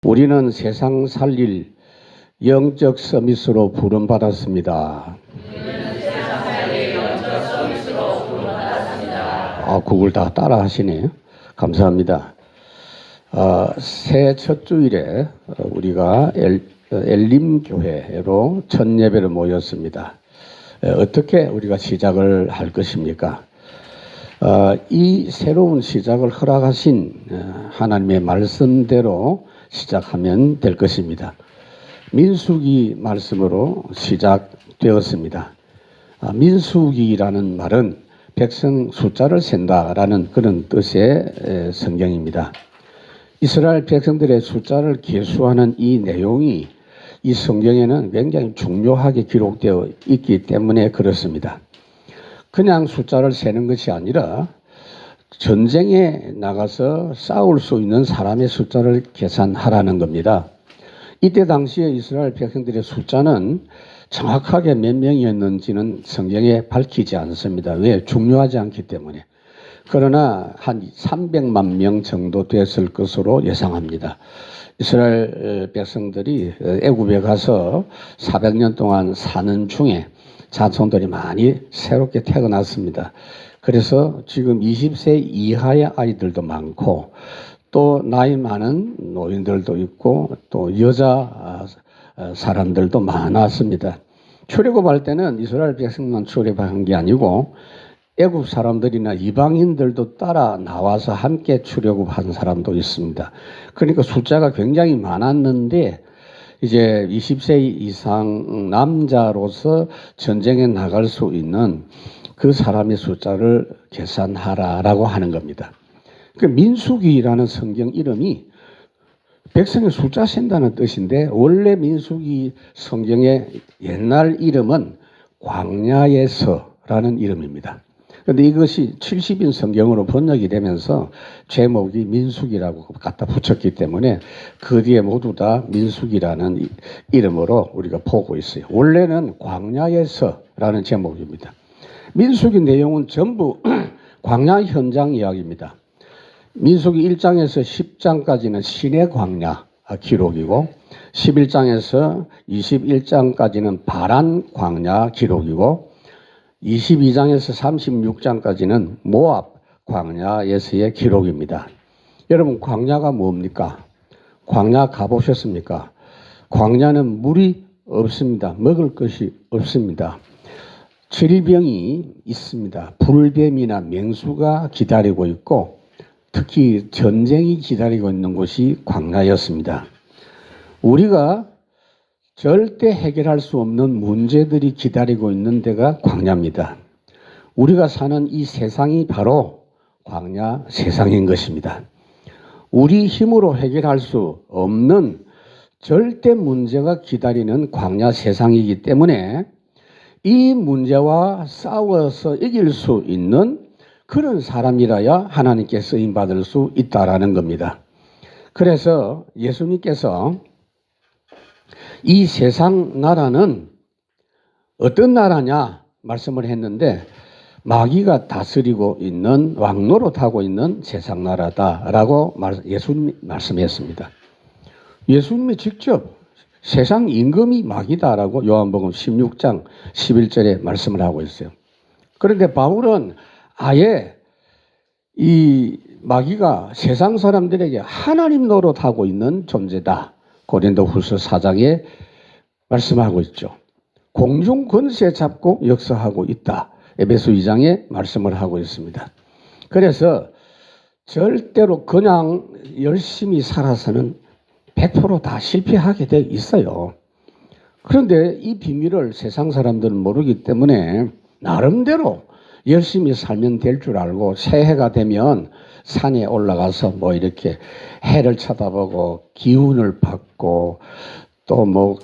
우리는 세상 살릴 영적 서밋으로 부름받았습니다. 그걸 다 따라 하시네요. 감사합니다. 새해 첫 주일에 우리가 엘림 교회로 첫 예배를 모였습니다. 어떻게 우리가 시작을 할 것입니까? 이 새로운 시작을 허락하신 하나님의 말씀대로 시작하면 될 것입니다. 민수기 말씀으로 시작되었습니다. 민수기라는 말은 백성 숫자를 센다라는 그런 뜻의 성경입니다. 이스라엘 백성들의 숫자를 계수하는 이 내용이 이 성경에는 굉장히 중요하게 기록되어 있기 때문에 그렇습니다. 그냥 숫자를 세는 것이 아니라 전쟁에 나가서 싸울 수 있는 사람의 숫자를 계산하라는 겁니다. 이때 당시에 이스라엘 백성들의 숫자는 정확하게 몇 명이었는지는 성경에 밝히지 않습니다. 왜? 중요하지 않기 때문에. 그러나 한 300만 명 정도 됐을 것으로 예상합니다. 이스라엘 백성들이 애굽에 가서 400년 동안 사는 중에 자손들이 많이 새롭게 태어났습니다. 그래서 지금 20세 이하의 아이들도 많고 또 나이 많은 노인들도 있고 또 여자 사람들도 많았습니다. 출애굽할 때는 이스라엘 백성만 출애굽한 게 아니고 애굽 사람들이나 이방인들도 따라 나와서 함께 출애굽한 사람도 있습니다. 그러니까 숫자가 굉장히 많았는데 이제 20세 이상 남자로서 전쟁에 나갈 수 있는 그 사람의 숫자를 계산하라라고 하는 겁니다. 그 민수기라는 성경 이름이 백성의 숫자 센다는 뜻인데 원래 민수기 성경의 옛날 이름은 광야에서라는 이름입니다. 그런데 이것이 70인 성경으로 번역이 되면서 제목이 민수기라고 갖다 붙였기 때문에 그 뒤에 모두 다 민수기라는 이름으로 우리가 보고 있어요. 원래는 광야에서라는 제목입니다. 민수기 내용은 전부 광야 현장 이야기입니다. 민수기 1장에서 10장까지는 신의 광야 기록이고 11장에서 21장까지는 바란 광야 기록이고 22장에서 36장까지는 모압 광야에서의 기록입니다. 여러분 광야가 뭡니까? 광야 가보셨습니까? 광야는 물이 없습니다. 먹을 것이 없습니다. 질병이 있습니다. 불뱀이나 맹수가 기다리고 있고 특히 전쟁이 기다리고 있는 곳이 광야였습니다. 우리가 절대 해결할 수 없는 문제들이 기다리고 있는 데가 광야입니다. 우리가 사는 이 세상이 바로 광야 세상인 것입니다. 우리 힘으로 해결할 수 없는 절대 문제가 기다리는 광야 세상이기 때문에 이 문제와 싸워서 이길 수 있는 그런 사람이라야 하나님께 쓰임받을 수 있다라는 겁니다. 그래서 예수님께서 이 세상 나라는 어떤 나라냐 말씀을 했는데 마귀가 다스리고 있는 왕노릇하고 있는 세상 나라다라고 예수님이 말씀했습니다. 예수님이 직접 세상 임금이 마귀다라고 요한복음 16장 11절에 말씀을 하고 있어요. 그런데 바울은 아예 이 마귀가 세상 사람들에게 하나님 노릇하고 있는 존재다. 고린도후서 4장에 말씀하고 있죠. 공중 권세 잡고 역사하고 있다. 에베소 2장에 말씀을 하고 있습니다. 그래서 절대로 그냥 열심히 살아서는 100% 다 실패하게 돼 있어요. 그런데 이 비밀을 세상 사람들은 모르기 때문에 나름대로 열심히 살면 될 줄 알고 새해가 되면 산에 올라가서 뭐 이렇게 해를 쳐다보고 기운을 받고 또 뭐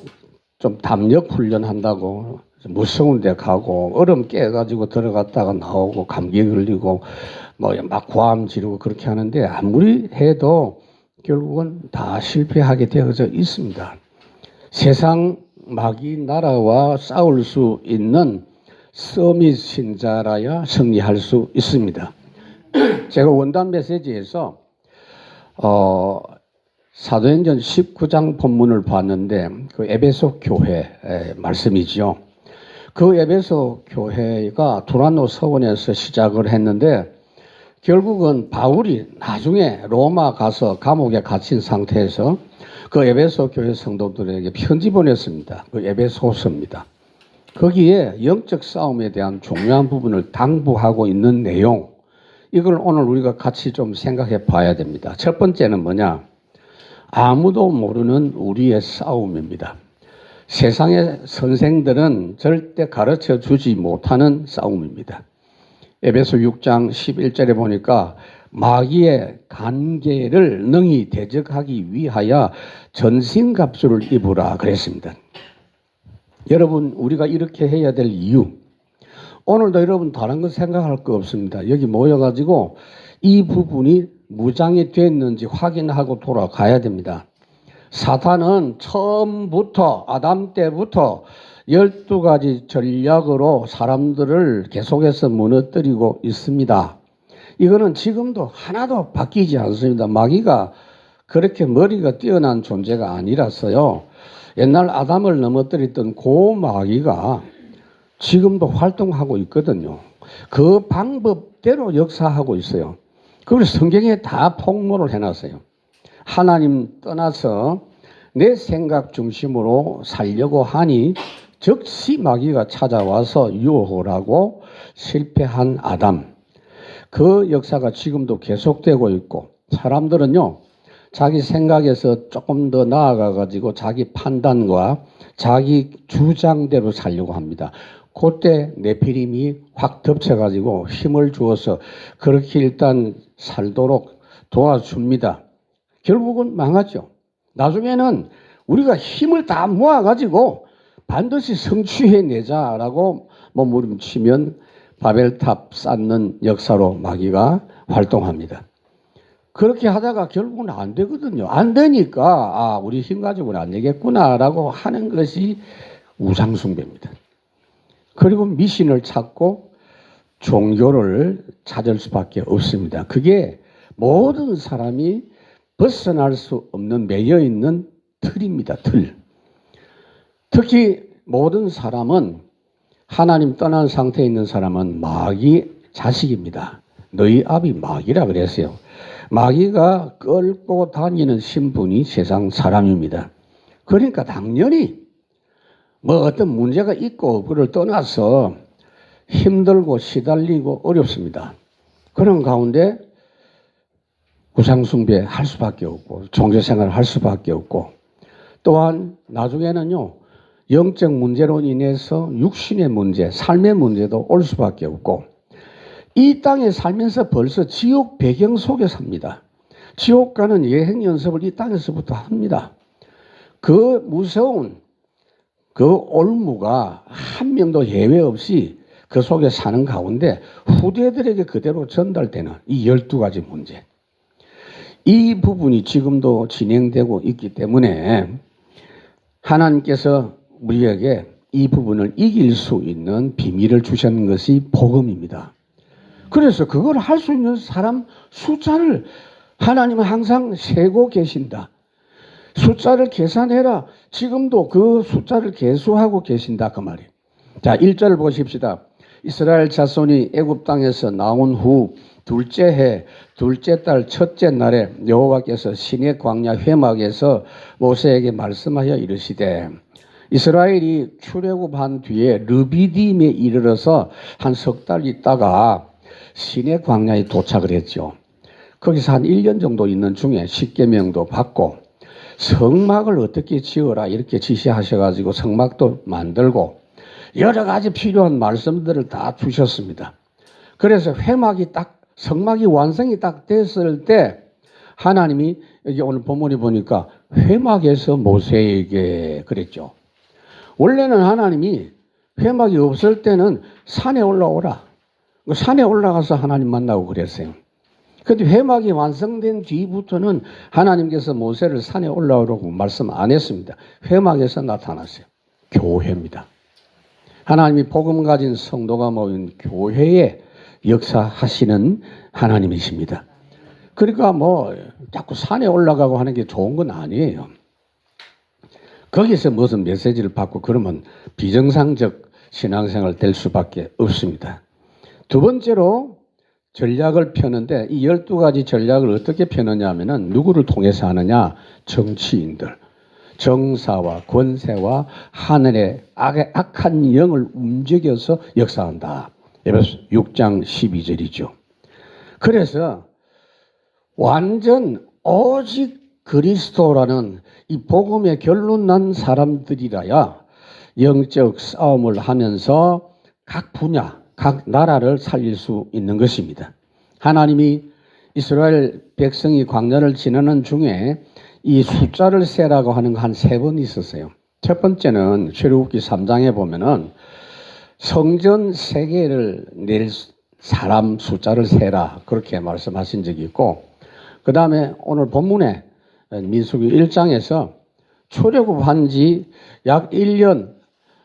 좀 담력 훈련한다고 무서운 데 가고 얼음 깨가지고 들어갔다가 나오고 감기 걸리고 뭐 막 고함 지르고 그렇게 하는데 아무리 해도 결국은 다 실패하게 되어져 있습니다. 세상 마귀 나라와 싸울 수 있는 서밋 신자라야 승리할 수 있습니다. 제가 원단 메시지에서 사도행전 19장 본문을 봤는데 그 에베소 교회 말씀이지요. 그 에베소 교회가 두란노 서원에서 시작을 했는데 결국은 바울이 나중에 로마 가서 감옥에 갇힌 상태에서 그 에베소 교회 성도들에게 편지 보냈습니다. 그 에베소서입니다. 거기에 영적 싸움에 대한 중요한 부분을 당부하고 있는 내용, 이걸 오늘 우리가 같이 좀 생각해 봐야 됩니다. 첫 번째는 뭐냐? 아무도 모르는 우리의 싸움입니다. 세상의 선생들은 절대 가르쳐 주지 못하는 싸움입니다. 에베소 6장 11절에 보니까 마귀의 간계를 능히 대적하기 위하여 전신갑주를 입으라 그랬습니다. 여러분, 우리가 이렇게 해야 될 이유, 오늘도 여러분 다른 거 생각할 거 없습니다. 여기 모여가지고 이 부분이 무장이 됐는지 확인하고 돌아가야 됩니다. 사탄은 처음부터 아담 때부터 12가지 전략으로 사람들을 계속해서 무너뜨리고 있습니다. 이거는 지금도 하나도 바뀌지 않습니다. 마귀가 그렇게 머리가 뛰어난 존재가 아니라서요. 옛날 아담을 넘어뜨렸던 그 마귀가 지금도 활동하고 있거든요. 그 방법대로 역사하고 있어요. 그걸 성경에 다 폭로를 해놨어요. 하나님 떠나서 내 생각 중심으로 살려고 하니 즉시 마귀가 찾아와서 유혹을 하고 실패한 아담. 그 역사가 지금도 계속되고 있고, 사람들은요, 자기 생각에서 조금 더 나아가가지고 자기 판단과 자기 주장대로 살려고 합니다. 그때 네피림이 확 덮쳐가지고 힘을 주어서 그렇게 일단 살도록 도와줍니다. 결국은 망하죠. 나중에는 우리가 힘을 다 모아가지고 반드시 성취해내자라고 몸부림치면 바벨탑 쌓는 역사로 마귀가 활동합니다. 그렇게 하다가 결국은 안 되거든요. 안 되니까 우리 힘 가지고는 안 되겠구나라고 하는 것이 우상숭배입니다. 그리고 미신을 찾고 종교를 찾을 수밖에 없습니다. 그게 모든 사람이 벗어날 수 없는 매여있는 틀입니다. 틀. 특히 모든 사람은, 하나님 떠난 상태에 있는 사람은 마귀 자식입니다. 너희 아비 마귀라 그랬어요. 마귀가 끌고 다니는 신분이 세상 사람입니다. 그러니까 당연히 뭐 어떤 문제가 있고 그를 떠나서 힘들고 시달리고 어렵습니다. 그런 가운데 우상숭배 할 수밖에 없고 종교생활을 할 수밖에 없고, 또한 나중에는요, 영적 문제로 인해서 육신의 문제, 삶의 문제도 올 수밖에 없고, 이 땅에 살면서 벌써 지옥 배경 속에 삽니다. 지옥 가는 여행 연습을 이 땅에서부터 합니다. 그 무서운 그 올무가 한 명도 예외 없이 그 속에 사는 가운데 후대들에게 그대로 전달되는 이 12가지 문제. 이 부분이 지금도 진행되고 있기 때문에 하나님께서 우리에게 이 부분을 이길 수 있는 비밀을 주셨는 것이 복음입니다. 그래서 그걸 할 수 있는 사람 숫자를 하나님은 항상 세고 계신다. 숫자를 계산해라. 지금도 그 숫자를 계수하고 계신다. 그 말이에요. 자, 1절 보십시다. 이스라엘 자손이 애굽 땅에서 나온 후 둘째 해 둘째 달 첫째 날에 여호와께서 시내 광야 회막에서 모세에게 말씀하여 이르시되, 이스라엘이 출애굽한 뒤에 르비딤에 이르러서 한 석 달 있다가 시내 광야에 도착을 했죠. 거기서 한 1년 정도 있는 중에 십계명도 받고 성막을 어떻게 지어라 이렇게 지시하셔가지고 성막도 만들고 여러 가지 필요한 말씀들을 다 주셨습니다. 그래서 성막이 완성이 딱 됐을 때 하나님이, 여기 오늘 본문에 보니까 회막에서 모세에게 그랬죠. 원래는 하나님이 회막이 없을 때는 산에 올라오라. 산에 올라가서 하나님 만나고 그랬어요. 그런데 회막이 완성된 뒤부터는 하나님께서 모세를 산에 올라오라고 말씀 안 했습니다. 회막에서 나타났어요. 교회입니다. 하나님이 복음 가진 성도가 모인 교회에 역사하시는 하나님이십니다. 그러니까 뭐 자꾸 산에 올라가고 하는 게 좋은 건 아니에요. 거기서 무슨 메시지를 받고 그러면 비정상적 신앙생활 될 수밖에 없습니다. 두 번째로 전략을 펴는데 이 12가지 전략을 어떻게 펴느냐 하면은 누구를 통해서 하느냐? 정치인들, 정사와 권세와 하늘의 악한 영을 움직여서 역사한다. 에베소 6장 12절이죠. 그래서 완전 오직 그리스도라는 이 복음의 결론 난 사람들이라야 영적 싸움을 하면서 각 분야, 각 나라를 살릴 수 있는 것입니다. 하나님이 이스라엘 백성이 광야를 지나는 중에 이 숫자를 세라고 하는 거 한 3번 있었어요. 첫 번째는 출애굽기 3장에 보면은 성전 3개를 낼 사람 숫자를 세라 그렇게 말씀하신 적이 있고, 그 다음에 오늘 본문에 민수기 1장에서 출애굽한 지 약 1년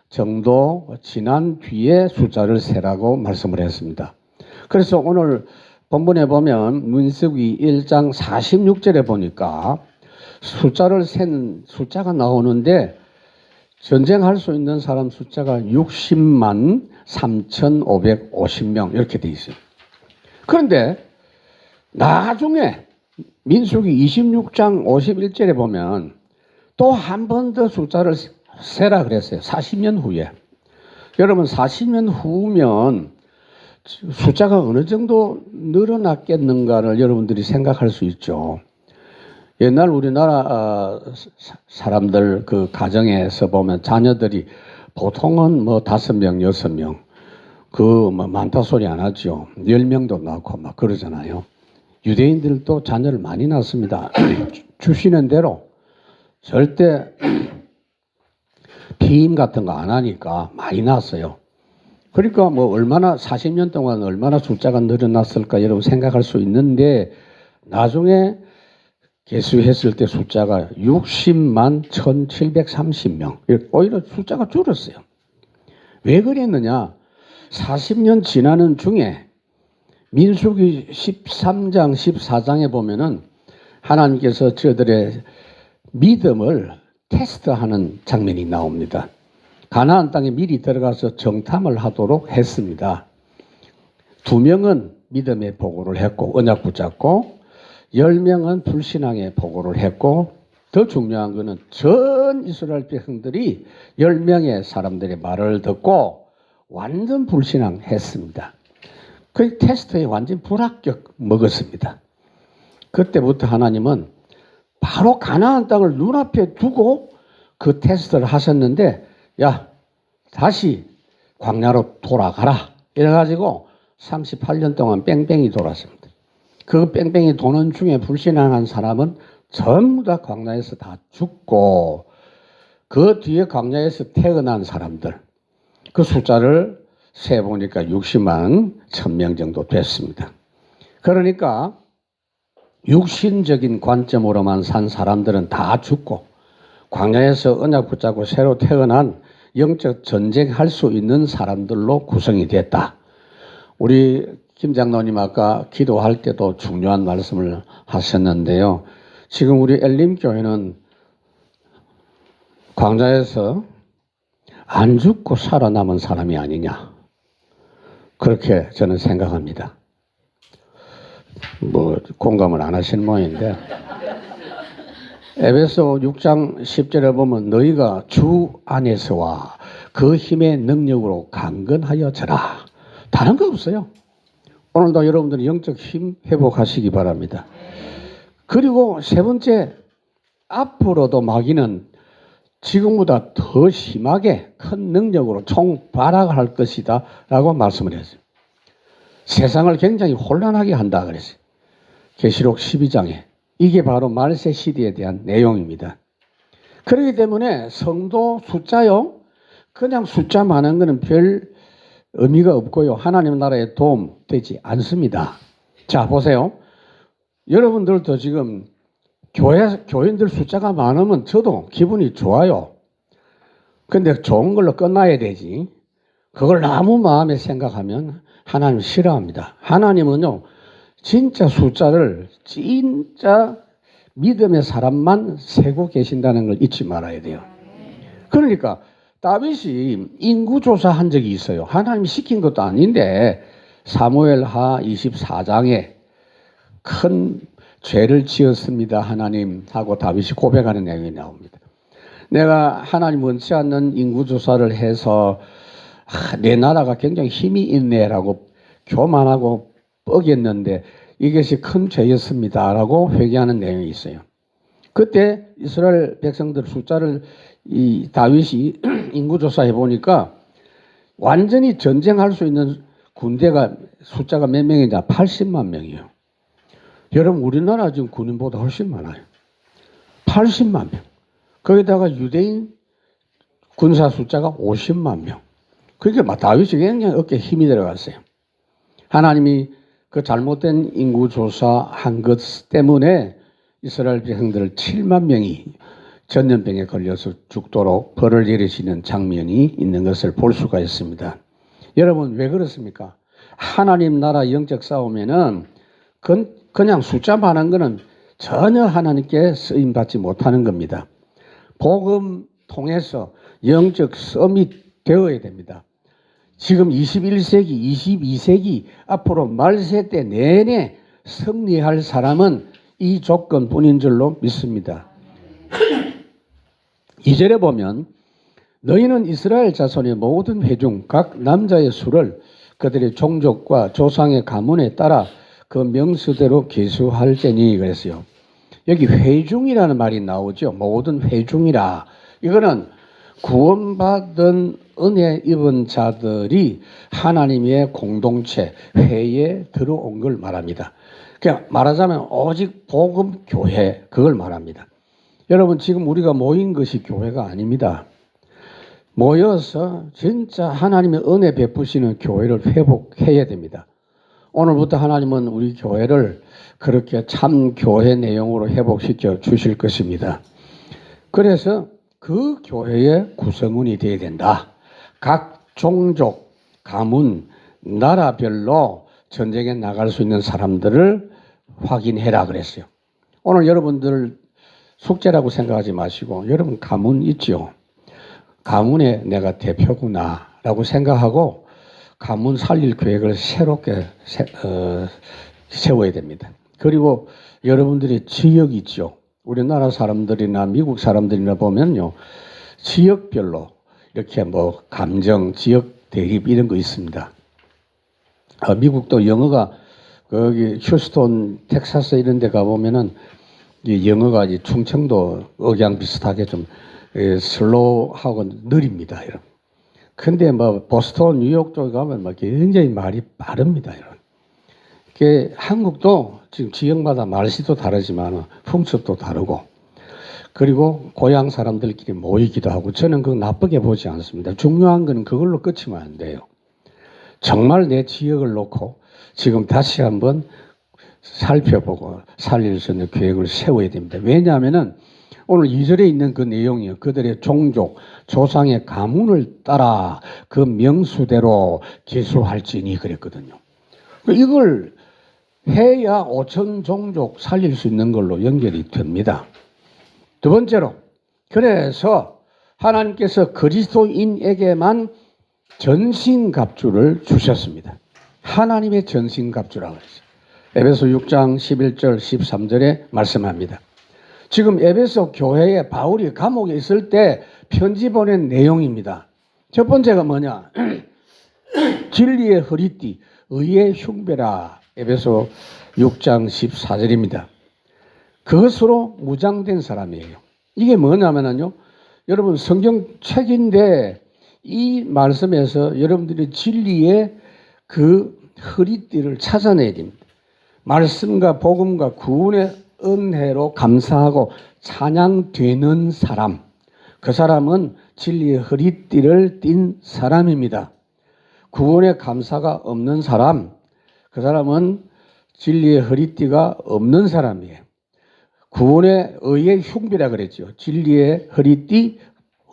정도 지난 뒤에 숫자를 세라고 말씀을 했습니다. 그래서 오늘 본문에 보면 민수기 1장 46절에 보니까 숫자를 센 숫자가 나오는데 전쟁할 수 있는 사람 숫자가 60만 3,550명 이렇게 돼 있어요. 그런데 나중에 민수기 26장 51절에 보면 또 한 번 더 숫자를 세라 그랬어요. 40년 후에. 여러분 40년 후면 숫자가 어느 정도 늘어났겠는가를 여러분들이 생각할 수 있죠. 옛날 우리나라 사람들 그 가정에서 보면 자녀들이 보통은 뭐 5명, 6명, 그 뭐 많다 소리 안 하죠. 10명도 낳고 막 그러잖아요. 유대인들도 자녀를 많이 낳습니다. 주시는 대로 절대 피임 같은 거 안 하니까 많이 낳았어요. 그러니까 뭐 얼마나 40년 동안 얼마나 숫자가 늘어났을까 여러분 생각할 수 있는데 나중에 계수했을 때 숫자가 60만 1,730명. 오히려 숫자가 줄었어요. 왜 그랬느냐? 40년 지나는 중에 민수기 13장, 14장에 보면은 하나님께서 저들의 믿음을 테스트하는 장면이 나옵니다. 가나안 땅에 미리 들어가서 정탐을 하도록 했습니다. 2명은 믿음의 보고를 했고 언약 붙잡고 10명은 불신앙의 보고를 했고 더 중요한 것은 전 이스라엘 백성들이 10명의 사람들의 말을 듣고 완전 불신앙했습니다. 그 테스트에 완전 불합격 먹었습니다. 그때부터 하나님은 바로 가나안 땅을 눈앞에 두고 그 테스트를 하셨는데 야 다시 광야로 돌아가라 이래가지고 38년 동안 뺑뺑이 돌았습니다. 그 뺑뺑이 도는 중에 불신앙한 사람은 전부 다 광야에서 다 죽고 그 뒤에 광야에서 태어난 사람들 그 숫자를 세보니까 60만 1,000명 정도 됐습니다. 그러니까 육신적인 관점으로만 산 사람들은 다 죽고 광야에서 언약 붙잡고 새로 태어난 영적 전쟁할 수 있는 사람들로 구성이 됐다. 우리 김 장로님 아까 기도할 때도 중요한 말씀을 하셨는데요. 지금 우리 엘림교회는 광야에서 안 죽고 살아남은 사람이 아니냐. 그렇게 저는 생각합니다. 뭐 공감을 안 하시는 모양인데 에베소 6장 10절에 보면 너희가 주 안에서와 그 힘의 능력으로 강건하여져라. 다른 거 없어요. 오늘도 여러분들이 영적 힘 회복하시기 바랍니다. 그리고 세 번째, 앞으로도 마귀는 지금보다 더 심하게 큰 능력으로 총발악할 것이다 라고 말씀을 했어요. 세상을 굉장히 혼란하게 한다 그랬어요. 계시록 12장에. 이게 바로 말세 시대에 대한 내용입니다. 그렇기 때문에 성도 숫자요, 그냥 숫자 많은 거는 별 의미가 없고요. 하나님 나라에 도움 되지 않습니다. 자, 보세요. 여러분들도 지금 교인들 숫자가 많으면 저도 기분이 좋아요. 근데 좋은 걸로 끝나야 되지. 그걸 너무 마음에 생각하면 하나님 싫어합니다. 하나님은요, 진짜 숫자를 진짜 믿음의 사람만 세고 계신다는 걸 잊지 말아야 돼요. 그러니까 다윗이 인구조사한 적이 있어요. 하나님이 시킨 것도 아닌데 사무엘하 24장에 큰 죄를 지었습니다. 하나님 하고 다윗이 고백하는 내용이 나옵니다. 내가 하나님 원치 않는 인구조사를 해서 내 나라가 굉장히 힘이 있네라고 교만하고 뻐겼는데 이것이 큰 죄였습니다 라고 회개하는 내용이 있어요. 그때 이스라엘 백성들 숫자를 이 다윗이 인구조사해 보니까 완전히 전쟁할 수 있는 군대가 숫자가 몇 명이냐? 80만 명이에요. 여러분 우리나라 지금 군인보다 훨씬 많아요. 80만 명. 거기다가 유대인 군사 숫자가 50만 명. 그러니까 다윗이 굉장히 어깨에 힘이 들어갔어요. 하나님이 그 잘못된 인구조사한 것 때문에 이스라엘 백성들 7만 명이 전염병에 걸려서 죽도록 벌을 내리시는 장면이 있는 것을 볼 수가 있습니다. 여러분 왜 그렇습니까? 하나님 나라 영적 싸움에는 그냥 숫자 많은 거는 전혀 하나님께 쓰임받지 못하는 겁니다. 복음 통해서 영적 싸움이 되어야 됩니다. 지금 21세기, 22세기 앞으로 말세 때 내내 승리할 사람은 이 조건뿐인 줄로 믿습니다. 2절에 보면 너희는 이스라엘 자손의 모든 회중 각 남자의 수를 그들의 종족과 조상의 가문에 따라 그 명수대로 계수할지니 그랬어요. 여기 회중이라는 말이 나오죠. 모든 회중이라. 이거는 구원받은 은혜 입은 자들이 하나님의 공동체, 회에 들어온 걸 말합니다. 그냥 말하자면 오직 복음 교회 그걸 말합니다. 여러분 지금 우리가 모인 것이 교회가 아닙니다. 모여서 진짜 하나님의 은혜 베푸시는 교회를 회복해야 됩니다. 오늘부터 하나님은 우리 교회를 그렇게 참 교회 내용으로 회복시켜 주실 것입니다. 그래서 그 교회의 구성원이 되어야 된다. 각 종족, 가문, 나라별로 전쟁에 나갈 수 있는 사람들을 확인해라 그랬어요. 오늘 여러분들 숙제라고 생각하지 마시고 여러분 가문 있죠? 가문에 내가 대표구나 라고 생각하고 가문 살릴 계획을 새롭게 세워야 됩니다. 그리고 여러분들의 지역 있죠? 우리나라 사람들이나 미국 사람들이나 보면요. 지역별로 이렇게 뭐 감정, 지역 대립 이런 거 있습니다. 미국도 영어가 거기 휴스톤, 텍사스 이런 데 가보면은 영어가 이제 충청도 억양 비슷하게 좀 슬로우하고 느립니다. 여러분. 근데 뭐 보스턴, 뉴욕 쪽에 가면 막 굉장히 말이 빠릅니다. 여러분. 한국도 지금 지역마다 말씨도 다르지만 풍습도 다르고 그리고 고향 사람들끼리 모이기도 하고 저는 그거 나쁘게 보지 않습니다. 중요한 건 그걸로 끝이면 안 돼요. 정말 내 지역을 놓고 지금 다시 한번 살펴보고 살릴 수 있는 계획을 세워야 됩니다. 왜냐하면은 오늘 2절에 있는 그 내용이요. 그들의 종족, 조상의 가문을 따라 그 명수대로 계수할지니 그랬거든요. 이걸 해야 5천 종족 살릴 수 있는 걸로 연결이 됩니다. 두 번째로, 그래서 하나님께서 그리스도인에게만 전신갑주를 주셨습니다. 하나님의 전신갑주라고 했어요. 에베소 6장 11절 13절에 말씀합니다. 지금 에베소 교회에 바울이 감옥에 있을 때 편지 보낸 내용입니다. 첫 번째가 뭐냐? 진리의 허리띠, 의의 흉배라. 에베소 6장 14절입니다. 그것으로 무장된 사람이에요. 이게 뭐냐면요. 여러분 성경 책인데 이 말씀에서 여러분들이 진리의 그 허리띠를 찾아내야 됩니다. 말씀과 복음과 구원의 은혜로 감사하고 찬양되는 사람. 그 사람은 진리의 허리띠를 띤 사람입니다. 구원의 감사가 없는 사람. 그 사람은 진리의 허리띠가 없는 사람이에요. 구원의 의의 흉배라 그랬죠. 진리의 허리띠,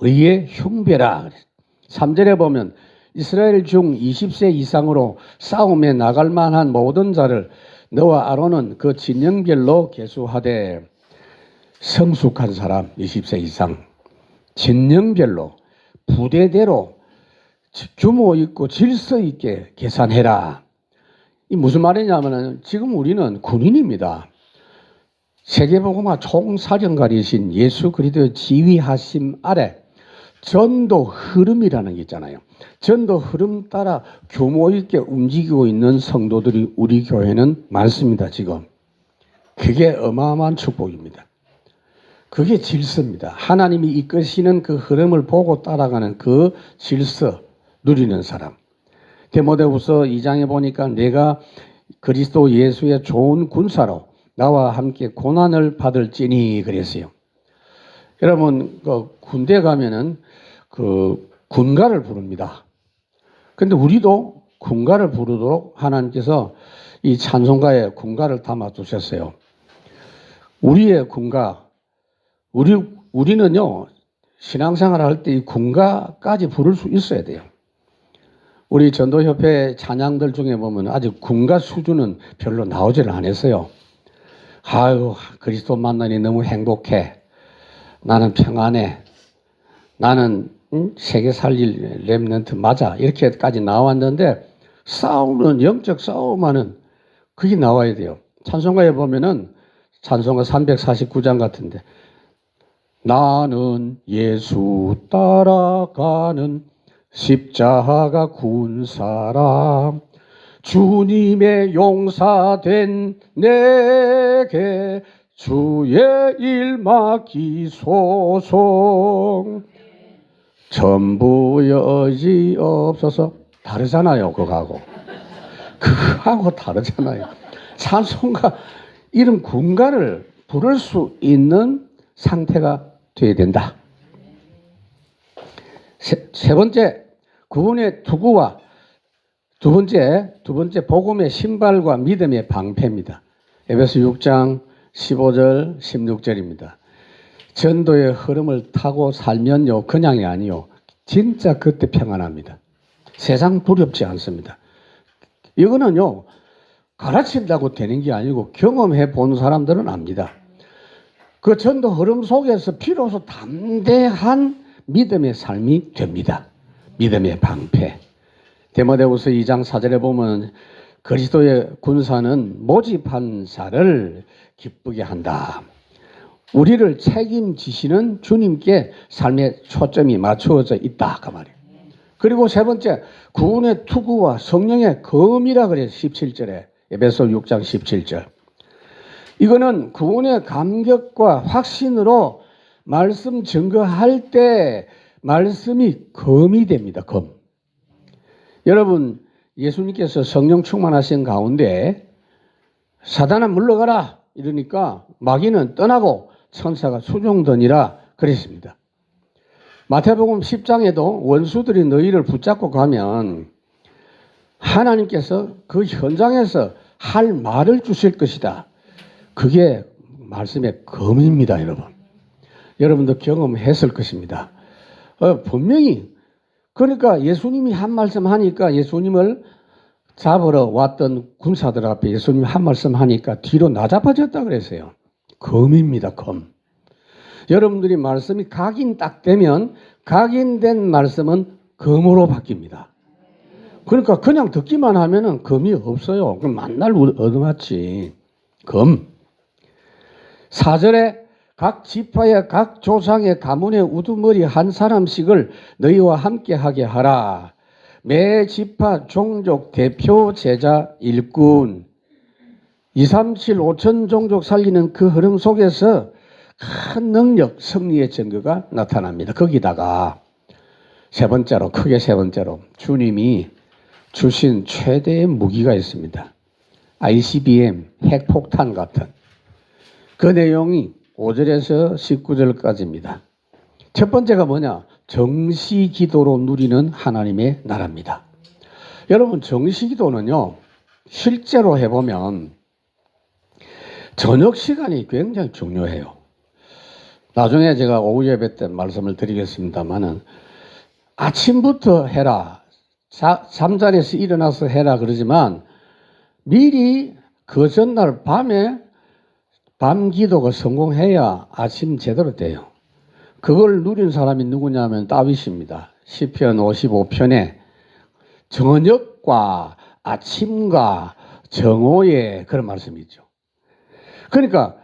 의의 흉배라. 3절에 보면 이스라엘 중 20세 이상으로 싸움에 나갈 만한 모든 자를 너와 아론은 그 진영별로 계수하되 성숙한 사람 20세 이상 진영별로 부대대로 규모 있고 질서 있게 계산해라. 이 무슨 말이냐면은 지금 우리는 군인입니다. 세계복음화 총사령관이신 예수 그리스도의 지휘하심 아래 전도 흐름이라는 게 있잖아요. 전도 흐름 따라 규모 있게 움직이고 있는 성도들이 우리 교회는 많습니다. 지금 그게 어마어마한 축복입니다. 그게 질서입니다. 하나님이 이끄시는 그 흐름을 보고 따라가는 그 질서 누리는 사람. 디모데후서 2장에 보니까 내가 그리스도 예수의 좋은 군사로 나와 함께 고난을 받을지니 그랬어요. 여러분 그 군대 가면은 그 군가를 부릅니다. 근데 우리도 군가를 부르도록 하나님께서 이 찬송가에 군가를 담아 두셨어요. 우리의 군가, 우리는요 신앙생활 할 때 이 군가까지 부를 수 있어야 돼요. 우리 전도협회 찬양들 중에 보면 아직 군가 수준은 별로 나오지를 않았어요. 아유 그리스도 만나니 너무 행복해. 나는 평안해. 나는 세계 살릴 렘넌트 맞아. 이렇게까지 나왔는데 싸움은 영적 싸움하는 그게 나와야 돼요. 찬송가에 보면은 찬송가 349장 같은데 나는 예수 따라가는 십자가 군사람 주님의 용사된 내게 주의 일 맡기소서 전부 여지없어서 다르잖아요. 그거하고 다르잖아요. 찬송가 이런 군가를 부를 수 있는 상태가 돼야 된다. 세 번째 구원의 투구와 두 번째 복음의 신발과 믿음의 방패입니다. 에베소 6장 15절 16절입니다. 전도의 흐름을 타고 살면요 그냥이 아니요 진짜 그때 평안합니다. 세상 두렵지 않습니다. 이거는요 가르친다고 되는 게 아니고 경험해 본 사람들은 압니다. 그 전도 흐름 속에서 비로소 담대한 믿음의 삶이 됩니다. 믿음의 방패. 디모데후서 2장 4절에 보면 그리스도의 군사는 모집한 자를 기쁘게 한다. 우리를 책임지시는 주님께 삶의 초점이 맞추어져 있다 그 말이에요. 그리고 세 번째 구원의 투구와 성령의 검이라 그래요. 17절에 에베소 6장 17절. 이거는 구원의 감격과 확신으로 말씀 증거할 때 말씀이 검이 됩니다. 검. 여러분 예수님께서 성령 충만하신 가운데 사단아 물러가라 이러니까 마귀는 떠나고 천사가 수종더니라 그랬습니다. 마태복음 10장에도 원수들이 너희를 붙잡고 가면 하나님께서 그 현장에서 할 말을 주실 것이다. 그게 말씀의 검입니다. 여러분도 경험했을 것입니다. 분명히 그러니까 예수님이 한 말씀 하니까 예수님을 잡으러 왔던 군사들 앞에 예수님이 한 말씀 하니까 뒤로 나잡아졌다 그랬어요. 검입니다. 검. 여러분들이 말씀이 각인 딱 되면 각인된 말씀은 검으로 바뀝니다. 그러니까 그냥 듣기만 하면은 검이 없어요. 그럼 만날 얻어맞지. 검. 4절에 각 지파의 각 조상의 가문의 우두머리 한 사람씩을 너희와 함께 하게 하라. 매 지파 종족 대표 제자 일꾼 2, 3, 7, 5천 종족 살리는 그 흐름 속에서 큰 능력, 승리의 증거가 나타납니다. 거기다가 크게 세 번째로 주님이 주신 최대의 무기가 있습니다. ICBM, 핵폭탄 같은 그 내용이 5절에서 19절까지입니다. 첫 번째가 뭐냐? 정시기도로 누리는 하나님의 나라입니다. 여러분 정시기도는요 실제로 해보면 저녁 시간이 굉장히 중요해요. 나중에 제가 오후 예배 때 말씀을 드리겠습니다만은 아침부터 해라, 잠자리에서 일어나서 해라 그러지만 미리 그 전날 밤에 밤 기도가 성공해야 아침 제대로 돼요. 그걸 누린 사람이 누구냐면 다윗입니다. 시편 55편에 저녁과 아침과 정오에 그런 말씀이 있죠. 그러니까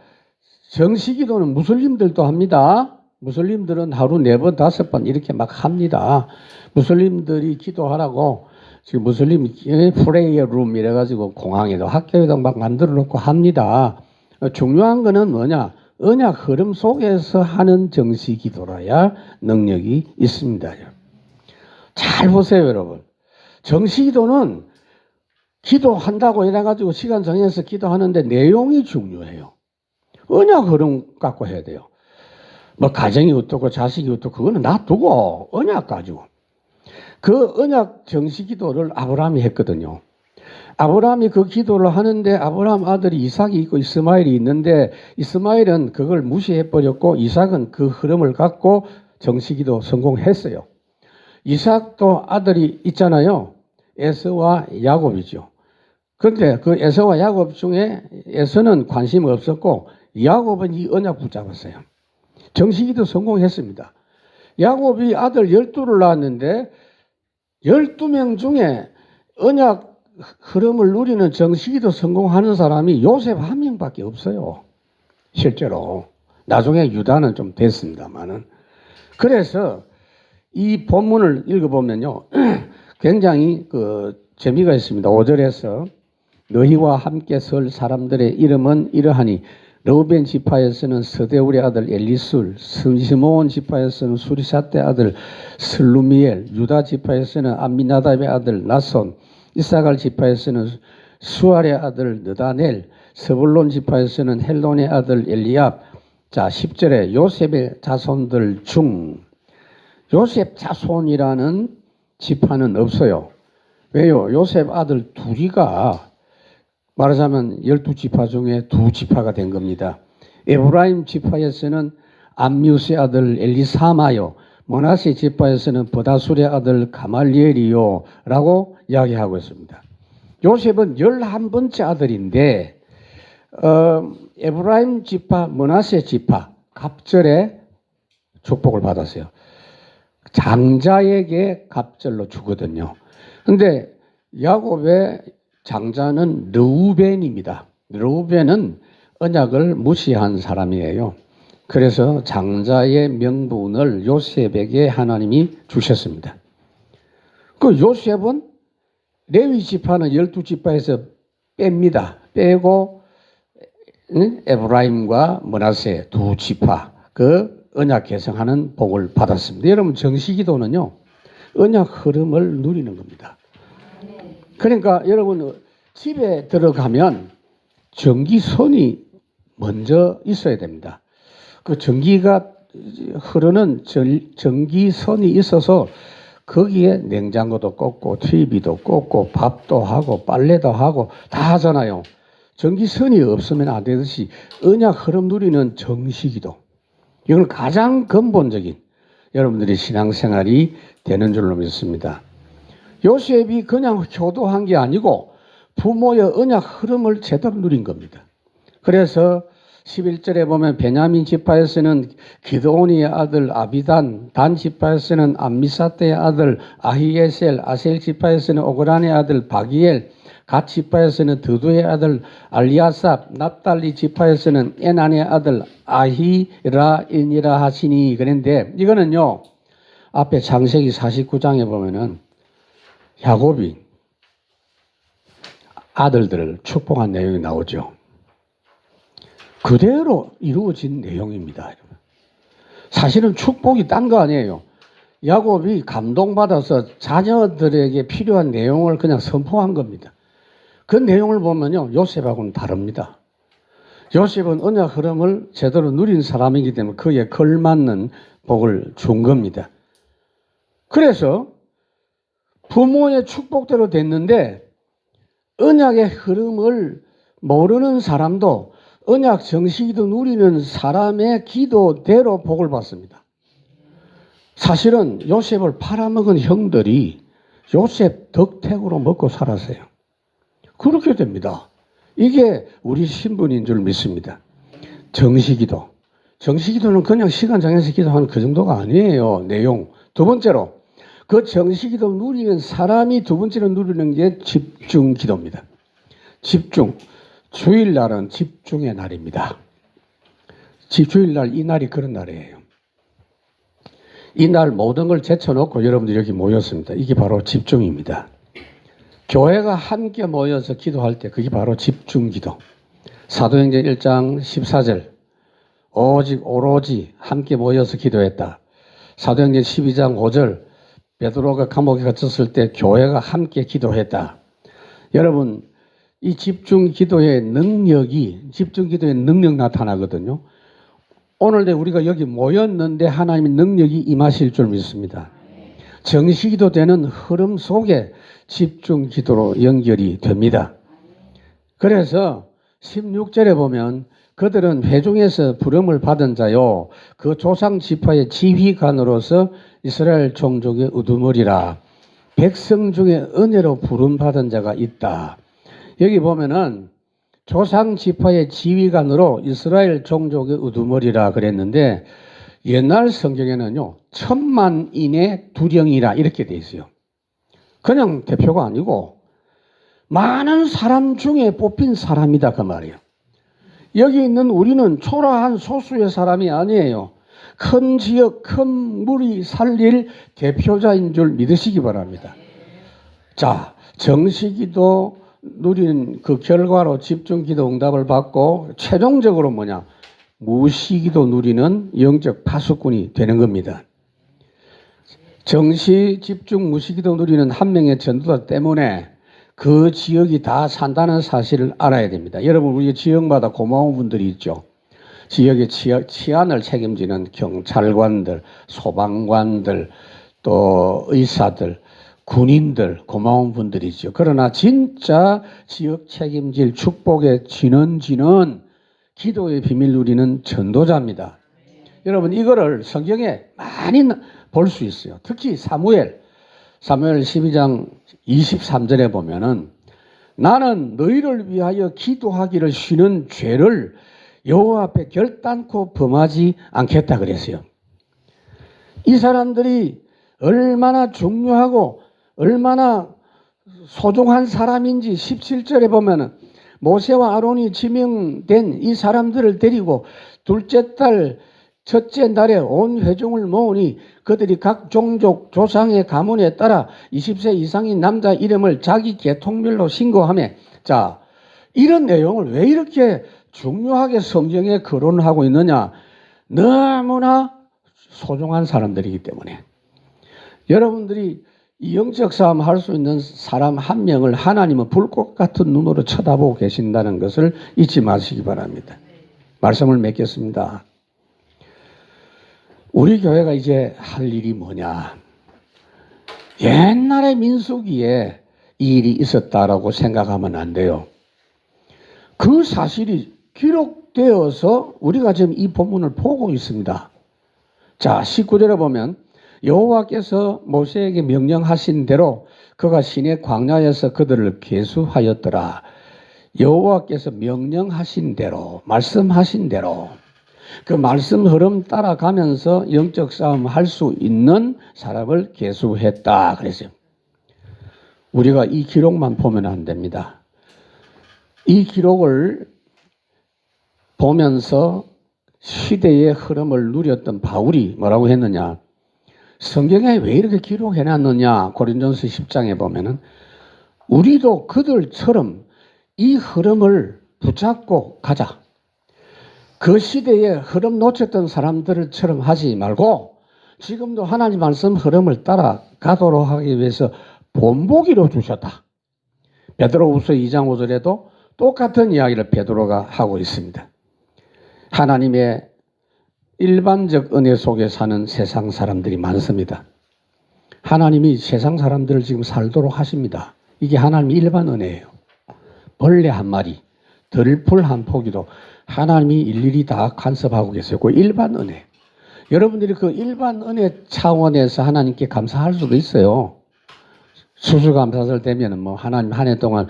정시기도는 무슬림들도 합니다. 무슬림들은 하루 4번, 5번 이렇게 막 합니다. 무슬림들이 기도하라고 지금 무슬림 프레이어 룸 이래가지고 공항에도 학교에도 막 만들어 놓고 합니다. 중요한 거는 뭐냐? 언약 흐름 속에서 하는 정시기도라야 능력이 있습니다. 잘 보세요, 여러분. 정시기도는 기도한다고 이래가지고 시간 정해서 기도하는데 내용이 중요해요. 언약 흐름 갖고 해야 돼요. 뭐 가정이 어떻고 자식이 어떻고 그거는 놔두고 언약 가지고. 그 언약 정시기도를 아브라함이 했거든요. 아브라함이 그 기도를 하는데 아브라함 아들이 이삭이 있고 이스마엘이 있는데 이스마엘은 그걸 무시해버렸고 이삭은 그 흐름을 갖고 정시기도 성공했어요. 이삭도 아들이 있잖아요. 에서와 야곱이죠. 그런데 그 에서와 야곱 중에 에서는 관심 없었고 야곱은 이 언약 붙잡았어요. 정시기도 성공했습니다. 야곱이 아들 12를 낳았는데 12명 중에 언약 흐름을 누리는 정시기도 성공하는 사람이 요셉 한 명밖에 없어요. 실제로. 나중에 유다는 좀 됐습니다만은. 그래서 이 본문을 읽어보면요. 굉장히 재미가 있습니다. 5절에서 너희와 함께 설 사람들의 이름은 이러하니 르우벤 지파에서는 서데울의 아들 엘리술, 스므온 지파에서는 수리사떼 아들 슬루미엘, 유다 지파에서는 암미나답의 아들 나손, 이사갈 지파에서는 수알의 아들 느다넬, 스불론 지파에서는 헬론의 아들 엘리압. 자, 10절에 요셉의 자손들 중 요셉 자손이라는 지파는 없어요. 왜요? 요셉 아들 둘이가 말하자면 12지파 중에 2지파가 된 겁니다. 에브라임 지파에서는 암미우스의 아들 엘리사마요, 므낫세 지파에서는 버다술의 아들 가말리엘이요 라고 이야기하고 있습니다. 요셉은 11번째 아들인데 에브라임 지파, 므낫세 지파 갑절에 축복을 받았어요. 장자에게 갑절로 주거든요. 그런데 야곱의 장자는 르우벤입니다. 르우벤은 언약을 무시한 사람이에요. 그래서 장자의 명분을 요셉에게 하나님이 주셨습니다. 그 요셉은 레위 지파는 12지파에서 뺍니다. 빼고 에브라임과 므낫세 2지파 그 언약 계승하는 복을 받았습니다. 여러분 정시기도는요. 언약 흐름을 누리는 겁니다. 그러니까 여러분 집에 들어가면 전기선이 먼저 있어야 됩니다. 그 전기가 흐르는 전기선이 있어서 거기에 냉장고도 꽂고 TV도 꽂고 밥도 하고 빨래도 하고 다 하잖아요. 전기선이 없으면 안 되듯이 언약 흐름 누리는 정시기도. 이건 가장 근본적인 여러분들의 신앙생활이 되는 줄로 믿습니다. 요셉이 그냥 효도한 게 아니고 부모의 언약 흐름을 제대로 누린 겁니다. 그래서 11절에 보면 베냐민 지파에서는 기드온이의 아들 아비단, 단 지파에서는 암미사떼의 아들 아히에셀, 아셀 지파에서는 오그란의 아들 바기엘, 갓 지파에서는 드두의 아들 알리아삽, 납달리 지파에서는 에난의 아들 아히라인이라 하시니. 그런데 이거는요 앞에 창세기 49장에 보면은 야곱이 아들들을 축복한 내용이 나오죠. 그대로 이루어진 내용입니다. 사실은 축복이 딴 거 아니에요. 야곱이 감동받아서 자녀들에게 필요한 내용을 그냥 선포한 겁니다. 그 내용을 보면요 요셉하고는 다릅니다. 요셉은 언약 흐름을 제대로 누린 사람이기 때문에 그에 걸맞는 복을 준 겁니다. 그래서 부모의 축복대로 됐는데 언약의 흐름을 모르는 사람도 언약 정시기도 누리는 사람의 기도대로 복을 받습니다. 사실은 요셉을 팔아먹은 형들이 요셉 덕택으로 먹고 살았어요. 그렇게 됩니다. 이게 우리 신분인 줄 믿습니다. 정시기도. 정시기도는 그냥 시간 정해서 기도하는 그 정도가 아니에요. 내용. 두 번째로 그 정시기도 누리는 사람이 두 번째로 누리는 게 집중기도입니다. 집중. 주일날은 집중의 날입니다. 주일날 이 날이 그런 날이에요. 이날 모든 걸 제쳐놓고 여러분들이 여기 모였습니다. 이게 바로 집중입니다. 교회가 함께 모여서 기도할 때 그게 바로 집중기도. 사도행전 1장 14절 오로지 함께 모여서 기도했다. 사도행전 12장 5절 베드로가 감옥에 갇혔을 때 교회가 함께 기도했다. 여러분 이 집중기도의 능력 나타나거든요. 오늘 우리가 여기 모였는데 하나님의 능력이 임하실 줄 믿습니다. 정시기도 되는 흐름 속에 집중기도로 연결이 됩니다. 그래서 16절에 보면 그들은 회중에서 부름을 받은 자요 그 조상 지파의 지휘관으로서 이스라엘 종족의 우두머리라. 백성 중에 은혜로 부름 받은 자가 있다. 여기 보면은 조상 지파의 지휘관으로 이스라엘 종족의 우두머리라 그랬는데 옛날 성경에는요 10,000인의 두령이라 이렇게 돼 있어요. 그냥 대표가 아니고 많은 사람 중에 뽑힌 사람이다 그 말이에요. 여기 있는 우리는 초라한 소수의 사람이 아니에요. 큰 지역, 큰 무리 살릴 대표자인 줄 믿으시기 바랍니다. 자, 정시기도 누리는 그 결과로 집중기도 응답을 받고 최종적으로 뭐냐? 무시기도 누리는 영적 파수꾼이 되는 겁니다. 정시, 집중, 무시기도 누리는 한 명의 전도자 때문에 그 지역이 다 산다는 사실을 알아야 됩니다. 여러분 우리 지역마다 고마운 분들이 있죠. 지역의 치안을 책임지는 경찰관들, 소방관들, 또 의사들, 군인들 고마운 분들이죠. 그러나 진짜 지역 책임질 축복의 진원지는 기도의 비밀 누리는 전도자입니다. 여러분 이거를 성경에 많이 볼 수 있어요. 특히 사무엘 12장 23절에 보면은 나는 너희를 위하여 기도하기를 쉬는 죄를 여호와 앞에 결단코 범하지 않겠다 그랬어요. 이 사람들이 얼마나 중요하고 얼마나 소중한 사람인지 17절에 보면은 모세와 아론이 지명된 이 사람들을 데리고 둘째 달 첫째 날에 온 회중을 모으니 그들이 각 종족 조상의 가문에 따라 20세 이상인 남자 이름을 자기 계통별로 신고하며 자 이런 내용을 왜 이렇게 중요하게 성경에 거론하고 있느냐. 너무나 소중한 사람들이기 때문에 여러분들이 이 영적 싸움 할 수 있는 사람 한 명을 하나님은 불꽃 같은 눈으로 쳐다보고 계신다는 것을 잊지 마시기 바랍니다. 말씀을 맺겠습니다. 우리 교회가 이제 할 일이 뭐냐. 옛날의 민수기에 이 일이 있었다라고 생각하면 안 돼요. 그 사실이 기록되어서 우리가 지금 이 본문을 보고 있습니다. 자, 19절에 보면 여호와께서 모세에게 명령하신 대로 그가 시내 광야에서 그들을 계수하였더라. 여호와께서 명령하신 대로, 말씀하신 대로 그 말씀 흐름 따라가면서 영적 싸움 할 수 있는 사람을 계수했다 그랬어요. 우리가 이 기록만 보면 안 됩니다. 이 기록을 보면서 시대의 흐름을 누렸던 바울이 뭐라고 했느냐. 성경에 왜 이렇게 기록해놨느냐. 고린도전서 10장에 보면은 우리도 그들처럼 이 흐름을 붙잡고 가자. 그 시대에 흐름 놓쳤던 사람들처럼 하지 말고 지금도 하나님 말씀 흐름을 따라가도록 하기 위해서 본보기로 주셨다. 베드로후서 2장 5절에도 똑같은 이야기를 베드로가 하고 있습니다. 하나님의 일반적 은혜 속에 사는 세상 사람들이 많습니다. 하나님이 세상 사람들을 지금 살도록 하십니다. 이게 하나님의 일반 은혜예요. 벌레 한 마리, 들풀 한 포기도 하나님이 일일이 다 간섭하고 계세요. 그 일반 은혜. 여러분들이 그 일반 은혜 차원에서 하나님께 감사할 수도 있어요. 수수감사절 되면은 뭐 하나님 한 해 동안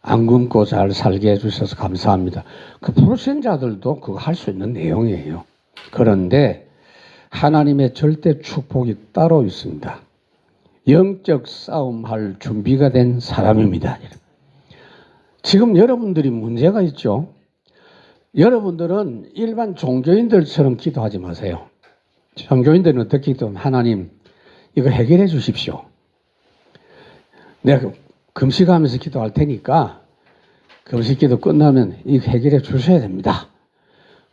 안 굶고 잘 살게 해주셔서 감사합니다. 그 불신자들도 그거 할 수 있는 내용이에요. 그런데 하나님의 절대 축복이 따로 있습니다. 영적 싸움할 준비가 된 사람입니다. 지금 여러분들이 문제가 있죠. 여러분들은 일반 종교인들처럼 기도하지 마세요. 종교인들은 어떻게 기도하면 하나님 이거 해결해 주십시오. 내가 금식하면서 기도할 테니까 금식기도 끝나면 이거 해결해 주셔야 됩니다.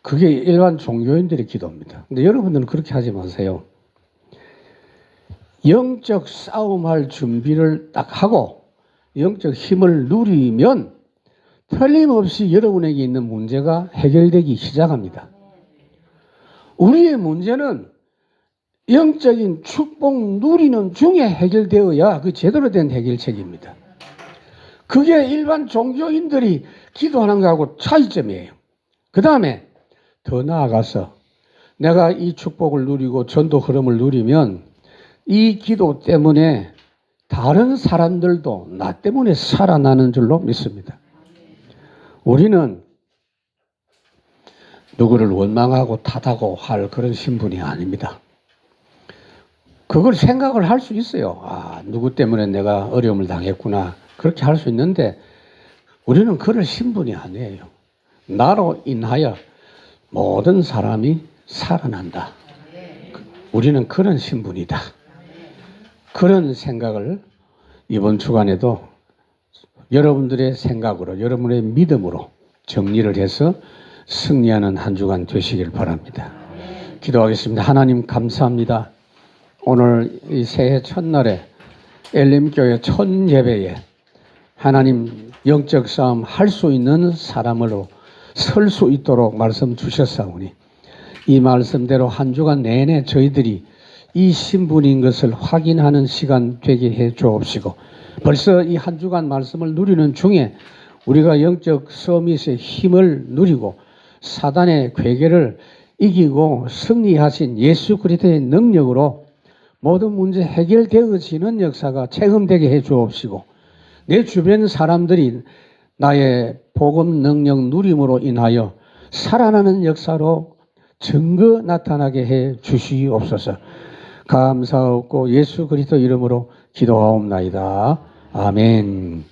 그게 일반 종교인들의 기도입니다. 근데 여러분들은 그렇게 하지 마세요. 영적 싸움할 준비를 딱 하고 영적 힘을 누리면 틀림없이 여러분에게 있는 문제가 해결되기 시작합니다. 우리의 문제는 영적인 축복 누리는 중에 해결되어야 그 제대로 된 해결책입니다. 그게 일반 종교인들이 기도하는 거하고 차이점이에요. 그 다음에 더 나아가서 내가 이 축복을 누리고 전도 흐름을 누리면 이 기도 때문에 다른 사람들도 나 때문에 살아나는 줄로 믿습니다. 우리는 누구를 원망하고 탓하고 할 그런 신분이 아닙니다. 그걸 생각을 할 수 있어요. 아, 누구 때문에 내가 어려움을 당했구나. 그렇게 할 수 있는데 우리는 그럴 신분이 아니에요. 나로 인하여 모든 사람이 살아난다. 우리는 그런 신분이다. 그런 생각을 이번 주간에도 여러분들의 생각으로, 여러분의 믿음으로 정리를 해서 승리하는 한 주간 되시길 바랍니다. 기도하겠습니다. 하나님 감사합니다. 오늘 이 새해 첫날에 엘림교회 첫 예배에 하나님 영적 싸움 할 수 있는 사람으로 설 수 있도록 말씀 주셨사오니 이 말씀대로 한 주간 내내 저희들이 이 신분인 것을 확인하는 시간 되게 해 주옵시고 벌써 이 한 주간 말씀을 누리는 중에 우리가 영적 서밋의 힘을 누리고 사단의 괴계를 이기고 승리하신 예수 그리스도의 능력으로 모든 문제 해결되어지는 역사가 체험되게 해 주옵시고 내 주변 사람들이 나의 복음 능력 누림으로 인하여 살아나는 역사로 증거 나타나게 해 주시옵소서. 감사하고 예수 그리스도 이름으로 기도하옵나이다. 아멘.